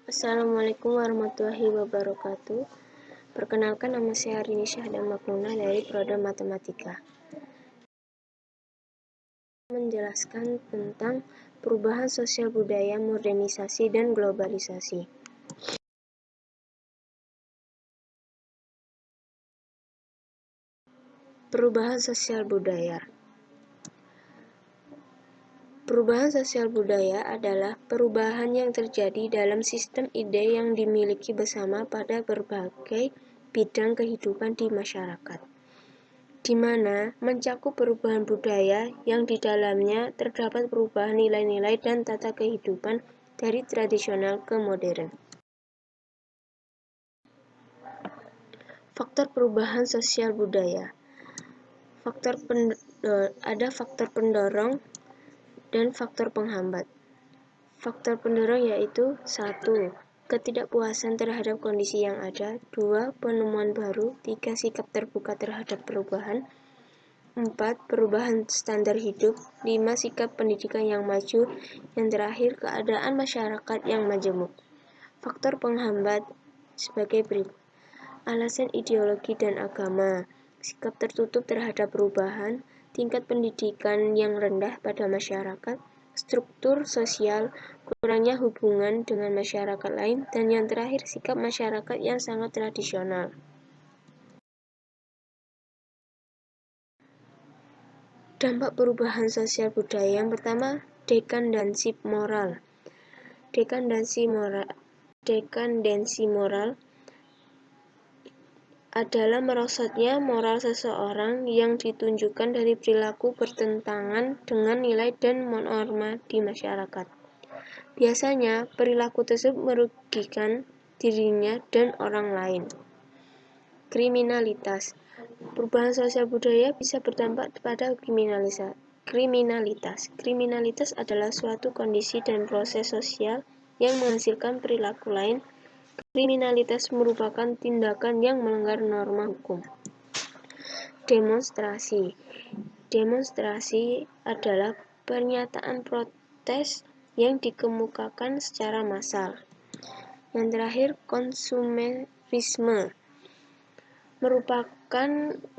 Assalamualaikum warahmatullahi wabarakatuh. Perkenalkan, nama saya Arini Syahda Magnuna dari Prodi Matematika. Menjelaskan tentang perubahan sosial budaya, modernisasi, dan globalisasi. Perubahan sosial budaya. Perubahan sosial budaya adalah perubahan yang terjadi dalam sistem ide yang dimiliki bersama pada berbagai bidang kehidupan di masyarakat, di mana mencakup perubahan budaya yang di dalamnya terdapat perubahan nilai-nilai dan tata kehidupan dari tradisional ke modern. Faktor perubahan sosial budaya. Ada faktor pendorong dan faktor penghambat. Faktor pendorong yaitu 1. Ketidakpuasan terhadap kondisi yang ada. 2. Penemuan baru. 3. Sikap terbuka terhadap perubahan. 4. Perubahan standar hidup. 5. Sikap pendidikan yang maju. Yang terakhir, keadaan masyarakat yang majemuk. Faktor penghambat sebagai berikut. Alasan ideologi dan agama. Sikap tertutup terhadap perubahan. Tingkat pendidikan yang rendah pada masyarakat. Struktur sosial, kurangnya hubungan dengan masyarakat lain, dan yang terakhir, sikap masyarakat yang sangat tradisional. Dampak perubahan sosial budaya. Yang pertama, dekandensi moral. Dekandensi moral adalah merosotnya moral seseorang yang ditunjukkan dari perilaku bertentangan dengan nilai dan norma di masyarakat. Biasanya, perilaku tersebut merugikan dirinya dan orang lain. Kriminalitas. Perubahan sosial budaya bisa berdampak pada kriminalitas. Kriminalitas adalah suatu kondisi dan proses sosial yang menghasilkan perilaku lain. Kriminalitas merupakan tindakan yang melanggar norma hukum. Demonstrasi. Demonstrasi adalah pernyataan protes yang dikemukakan secara massal. Yang terakhir, konsumerisme merupakan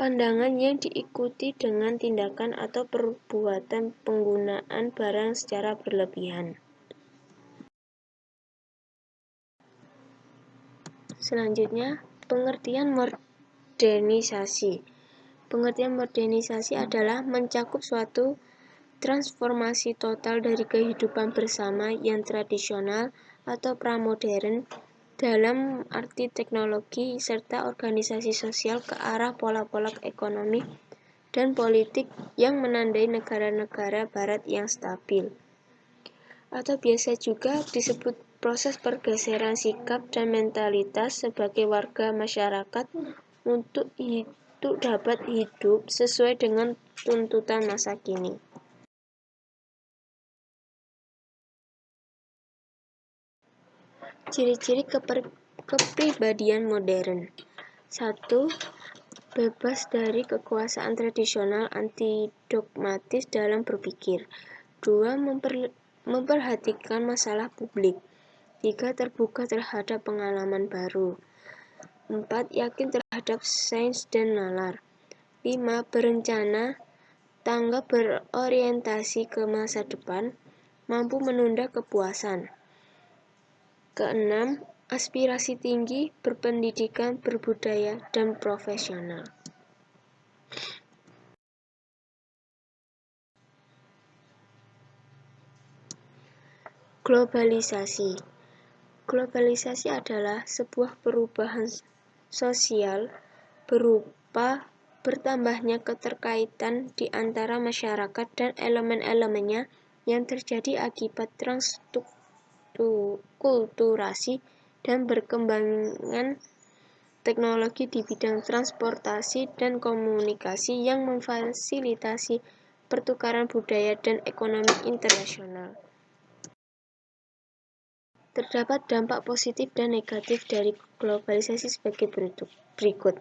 pandangan yang diikuti dengan tindakan atau perbuatan penggunaan barang secara berlebihan. Selanjutnya, pengertian modernisasi. Pengertian modernisasi adalah mencakup suatu transformasi total dari kehidupan bersama yang tradisional atau pramodern dalam arti teknologi serta organisasi sosial ke arah pola-pola ekonomi dan politik yang menandai negara-negara barat yang stabil. Atau biasa juga disebut proses pergeseran sikap dan mentalitas sebagai warga masyarakat untuk dapat hidup sesuai dengan tuntutan masa kini. Ciri-ciri kepribadian modern. 1. Bebas dari kekuasaan tradisional, anti-dogmatis dalam berpikir. 2. Memperhatikan masalah publik. 3. Terbuka terhadap pengalaman baru. 4. Yakin terhadap sains dan nalar. 5. Berencana, tanggap berorientasi ke masa depan, mampu menunda kepuasan. Keenam, aspirasi tinggi, berpendidikan, berbudaya, dan profesional. Globalisasi. Globalisasi adalah sebuah perubahan sosial berupa bertambahnya keterkaitan di antara masyarakat dan elemen-elemennya yang terjadi akibat transkulturasi dan berkembangnya teknologi di bidang transportasi dan komunikasi yang memfasilitasi pertukaran budaya dan ekonomi internasional. Terdapat dampak positif dan negatif dari globalisasi sebagai berikut.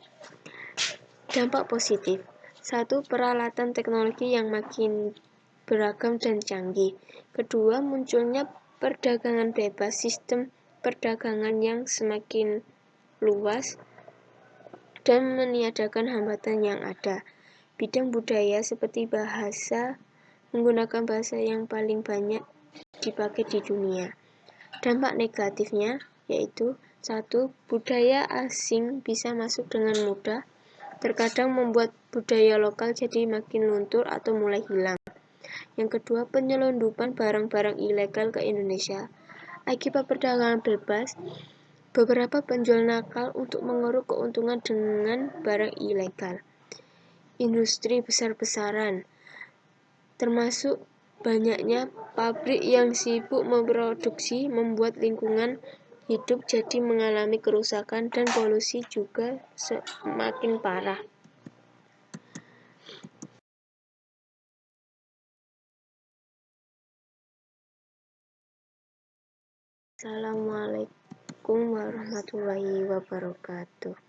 Dampak positif. 1. Peralatan teknologi yang makin beragam dan canggih. 2. Munculnya perdagangan bebas, sistem perdagangan yang semakin luas, dan meniadakan hambatan yang ada. Bidang budaya seperti bahasa menggunakan bahasa yang paling banyak dipakai di dunia. Dampak negatifnya yaitu 1. Budaya asing bisa masuk dengan mudah, terkadang membuat budaya lokal jadi makin luntur atau mulai hilang. Yang kedua, penyelundupan barang-barang ilegal ke Indonesia. Akibat perdagangan bebas, beberapa penjual nakal untuk mengeruk keuntungan dengan barang ilegal. Industri besar-besaran, termasuk banyaknya pabrik yang sibuk memproduksi, membuat lingkungan hidup jadi mengalami kerusakan dan polusi juga semakin parah. Assalamualaikum warahmatullahi wabarakatuh.